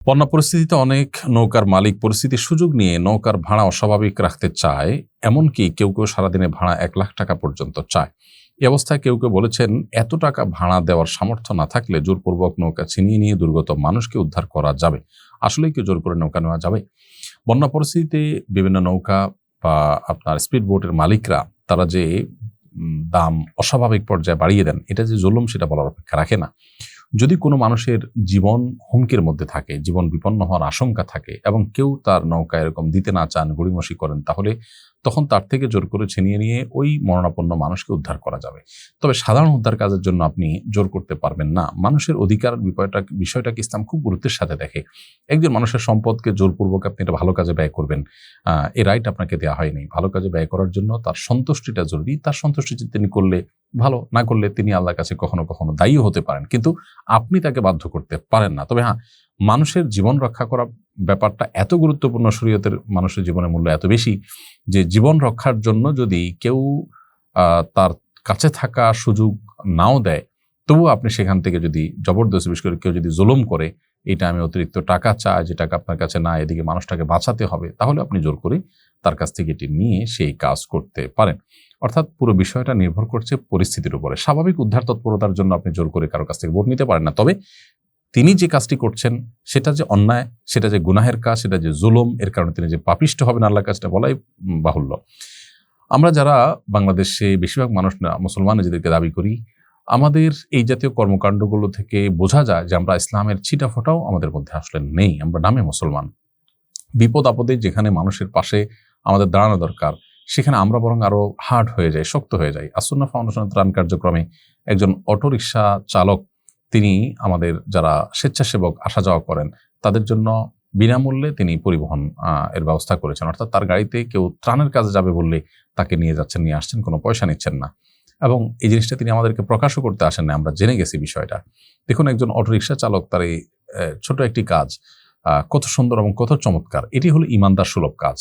বন্যা পরিস্থিতিতে অনেক নৌকার মালিক পরিস্থিতির সুযোগ নিয়ে নৌকার ভাড়া অস্বাভাবিক রাখতে চায়, এমনকি কেউ কেউ সারাদিনে ভাড়া 1,00,000 টাকা পর্যন্ত চায়। এই অবস্থায় কেউ কেউ বলেছেন, এত টাকা ভাড়া দেওয়ার সামর্থ্য না থাকলে জোরপূর্বক নৌকা ছিনিয়ে নিয়ে দুর্গত মানুষকে উদ্ধার করা যাবে। আসলেই কি জোর করে নৌকা নেওয়া যাবে? বন্যা পরিস্থিতিতে বিভিন্ন নৌকা বা আপনার স্পিড বোটের মালিকরা তারা যে দাম অস্বাভাবিক পর্যায়ে বাড়িয়ে দেন, এটা যে জুলুম সেটা বলার অপেক্ষা রাখে না। যদি কোনো মানুষের জীবন হুমকির মধ্যে থাকে, জীবন বিপন্ন হওয়ার আশঙ্কা থাকে এবং কেউ তার নৌকা এরকম দিতে না চান, গড়িমসি করেন, তাহলে তখন তার থেকে জোর করে ছিনিয়ে নিয়ে ওই মরণাপন্ন মানুষকে উদ্ধার করা যাবে। তবে সাধারণ উদ্ধার কাজের জন্য আপনি জোর করতে পারবেন না। মানুষের অধিকার বিষয়টাকে ইসলাম খুব গুরুত্বের সাথে দেখে। একজন মানুষের সম্পদকে জোরপূর্বক আপনি এটা ভালো কাজে ব্যয় করবেন, এই রাইট আপনাকে দেওয়া হয়নি। ভালো কাজে ব্যয় করার জন্য তার সন্তুষ্টিটা জরুরি। তার সন্তুষ্টি তিনি করলে ভালো, না করলে তিনি আল্লাহর কাছে কখনো কখনো দায়ীও হতে পারেন, কিন্তু আপনি তাকে বাধ্য করতে পারেন না। তবে হ্যাঁ, মানুষের জীবন রক্ষা করা ব্যাপারটা এত গুরুত্বপূর্ণ, শরীয়তের মানুষের জীবনের মূল্য এত বেশি যে জীবন রক্ষার জন্য যদি কেউ তার কাছে থাকা সুযোগ নাও দেয়, তবুও আপনি সেখান থেকে যদি জবরদস্তি, বিশেষ করে কেউ যদি জুলুম করে, এটা আমি অতিরিক্ত টাকা চাই, যে টাকা আপনার কাছে না, এদিকে মানুষটাকে বাঁচাতে হবে, তাহলে আপনি জোর করে তার কাছ থেকে এটি নিয়ে সেই কাজ করতে পারেন। অর্থাৎ পুরো বিষয়টা নির্ভর করছে পরিস্থিতির উপরে। স্বাভাবিক উদ্ধার তৎপরতার জন্য আপনি জোর করে কারো কাছ থেকে ভোট নিতে পারেন না। তবে তিনি যে কাজটি করছেন সেটা যে অন্যায়, সেটা যে গুনাহের কাজ, সেটা যে জুলুম, এর কারণে তিনি যে পাপিষ্ঠ হবেন আল্লাহর কাজটা বলাই বাহুল্য। আমরা যারা বাংলাদেশে বেশিরভাগ মানুষ না মুসলমান নিজেদেরকে দাবি করি, আমাদের এই জাতীয় কর্মকাণ্ডগুলো থেকে বোঝা যায় যে আমরা ইসলামের ছিটাফোঁটাও আমাদের মধ্যে আসলে নেই। আমরা নামে মুসলমান। বিপদ আপদে যেখানে মানুষের পাশে আমাদের দাঁড়ানো দরকার, সেখানে আমরা বরং আরো হার্ড হয়ে যাই, শক্ত হয়ে যাই। আসুন্নাহ ফাউন্ডেশনের ত্রাণ কার্যক্রমে একজন অটোরিকশা চালক, তিনি আমাদের যারা স্বেচ্ছাসেবক আসা যাওয়া করেন তাদের জন্য বিনামূল্যে তিনি পরিবহন এর ব্যবস্থা করেছেন। অর্থাৎ তার গাড়িতে কেউ ত্রাণের কাজে যাবে বললে তাকে নিয়ে যাচ্ছেন, নিয়ে আসছেন, কোনো পয়সা নিচ্ছেন না। এবং এই জিনিসটা তিনি আমাদেরকে প্রকাশও করতে আসেন না, আমরা জেনে গেছি বিষয়টা। দেখুন, একজন অটোরিকশা চালক তার এই ছোট একটি কাজ কত সুন্দর এবং কত চমৎকার। এটি হলো ইমানদার সুলভ কাজ।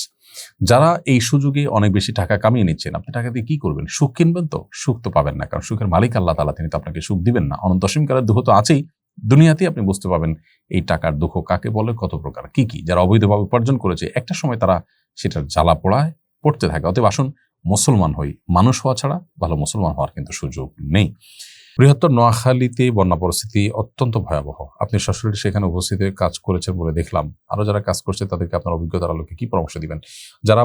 যারা এই সুযোগে অনেক বেশি টাকা কামিয়ে নিচ্ছেন, আপনি টাকা দিয়ে কি করবেন? সুখ কিনবেন? তো সুখ তো পাবেন না, কারণ সুখের মালিক আল্লাহ তাআলা, তিনি তো আপনাকে সুখ দিবেন না। অনন্ত অসীমকালের দুঃখ তো আছেই। দুনিয়াতেই আপনি বুঝতে পাবেন এই টাকার দুঃখ কাকে বলে, কত প্রকার, কি কি। যারা অবৈধভাবে উপার্জন করেছে, একটা সময় তারা সেটার জ্বালা পোড়ায় পড়তে থাকে। অতএব আসুন মুসলমান হই। মানুষ হওয়া ছাড়া ভালো মুসলমান হওয়ার কিন্তু সুযোগ নেই। বৃহত্তর নোয়াখালীতে বন্যা পরিস্থিতি অত্যন্ত ভয়াবহ। আপনি সরাসরি সেখানে উপস্থিত হয়ে কাজ করেছেন বলে দেখলাম। আরো যারা কাজ করছে তাদেরকে আপনার অভিজ্ঞতার আলোকে কি পরামর্শ দিবেন? যারা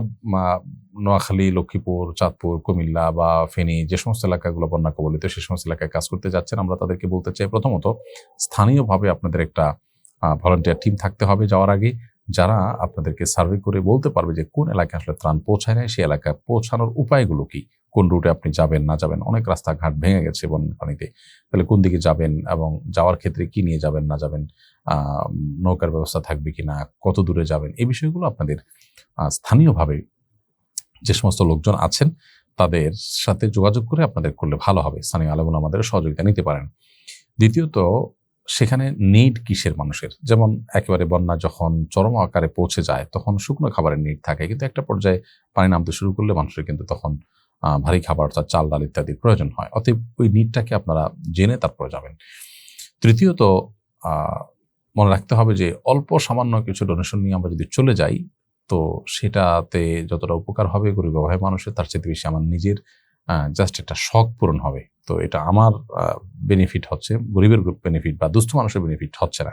নোয়াখালী, লক্ষ্মীপুর, চাঁদপুর, কুমিল্লা বা ফেনী, যে সমস্ত এলাকাগুলো বন্যা কবলিত, সে সমস্ত এলাকায় কাজ করতে যাচ্ছেন, আমরা তাদেরকে বলতে চাই, প্রথমত স্থানীয়ভাবে আপনাদের একটা ভলান্টিয়ার টিম থাকতে হবে যাওয়ার আগে, যারা আপনাদেরকে সার্ভে করে বলতে পারবে যে কোন এলাকায় আসলে ত্রাণ পৌঁছায় নাই, সেই এলাকায় পৌঁছানোর উপায়গুলো কি, কোন রুটে আপনি যাবেন না যাবেন। অনেক রাস্তাঘাট ভেঙে গেছে বন্যার পানিতে, তাহলে কোন দিকে যাবেন এবং যাওয়ার ক্ষেত্রে কি নিয়ে যাবেন না যাবেন, নৌকার ব্যবস্থা থাকবে কিনা, কত দূরে যাবেন, এই বিষয়গুলো আপনাদের স্থানীয়ভাবে যে সমস্ত লোকজন আছেন তাদের সাথে যোগাযোগ করে আপনাদের করলে ভালো হবে। স্থানীয় আলেমুল আমাদের সহযোগিতা নিতে পারেন। দ্বিতীয়ত, সেখানে নিড কিসের মানুষের? যেমন একেবারে বন্যা যখন চরম আকারে পৌঁছে যায় তখন শুকনো খাবারের নিড থাকে, কিন্তু একটা পর্যায়ে পানি নামতে শুরু করলে মানুষের কিন্তু তখন ভারী খাবার, অর্থাৎ চাল ডাল ইত্যাদির প্রয়োজন হয়। অতএব ওই নিডটাকে আপনারা জেনে তারপরে যাবেন। তৃতীয়ত, মনে রাখতে হবে যে অল্প সামান্য কিছু ডোনেশন নিয়ে আমরা যদি চলে যাই, তো সেটাতে যতটা উপকার হবে গরিব অভাবী মানুষের, তার চেয়ে বেশি আমার নিজের জাস্ট একটা শখ পূরণ হবে। তো এটা আমার বেনিফিট হচ্ছে, গরিবের বেনিফিট বা দুস্থ মানুষের বেনিফিট হচ্ছে না।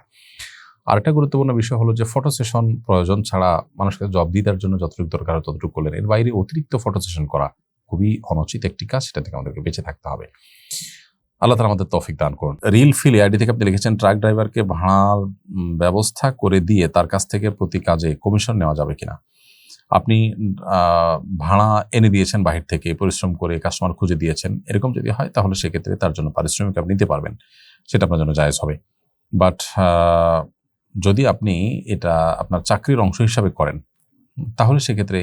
আর একটা গুরুত্বপূর্ণ বিষয় হলো যে ফটো সেশন প্রয়োজন ছাড়া মানুষকে জব দেওয়ার জন্য যতটুকু দরকার ততটুকু করলেন। এর বাইরে অতিরিক্ত ফটো সেশন করা খুবই অনুচিত একটি কাজ, সেটা থেকে আমাদেরকে বেঁচে থাকতে হবে। আল্লাহ তাআলা আমাদের তৌফিক দান করুন। রিল ফিল আইডি থেকে আপনি লিখেছেন, ট্রাক ড্রাইভারকে ভাড়ার ব্যবস্থা করে দিয়ে তার কাছ থেকে প্রতি কাজে কমিশন নেওয়া যাবে কিনা? আপনি ভাড়া এনে দিয়েছেন বাহির থেকে, পরিশ্রম করে কাস্টমার খুঁজে দিয়েছেন, এরকম যদি হয় তাহলে সেক্ষেত্রে তার জন্য পারিশ্রমিক আপনি নিতে পারবেন, সেটা আপনার জন্য জায়েজ হবে। বাট যদি আপনি এটা আপনার চাকরির অংশ হিসাবে করেন, তাহলে সেক্ষেত্রে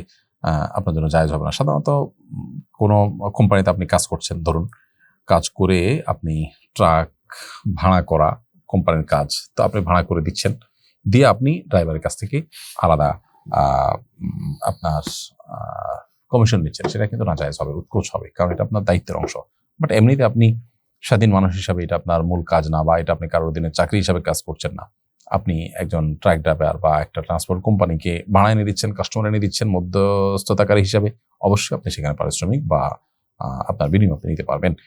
আপনার জন্য জায়েজ হবে না। সাধারণত কোনো কোম্পানিতে আপনি কাজ করছেন, ধরুন কাজ করে আপনি ট্রাক ভাড়া করা কোম্পানির কাজ, তো আপনি ভাড়া করে দিচ্ছেন, দিয়ে আপনি ড্রাইভারের কাছ থেকে আলাদা আপনার কমিশন নিচ্ছেন, সেটা কিন্তু নাজায়েজ হবে, উৎকোচ হবে, কারণ এটা আপনার দায়িত্বের অংশ। বাট এমনিতে আপনি স্বাধীন মানুষ হিসাবে এটা আপনার মূল কাজ না, বা এটা আপনি কারোর দিনের চাকরি হিসাবে কাজ করছেন না, আপনি একজন ট্রাক ড্রাইভার বা একটা ট্রান্সপোর্ট কোম্পানিকে ভাড়া এনে দিচ্ছেন, কাস্টমার এনে দিচ্ছেন মধ্যস্থতাকারী হিসাবে, অবশ্যই আপনি সেখানে পারিশ্রমিক বা আপনার বিনিময় নিতে পারবেন।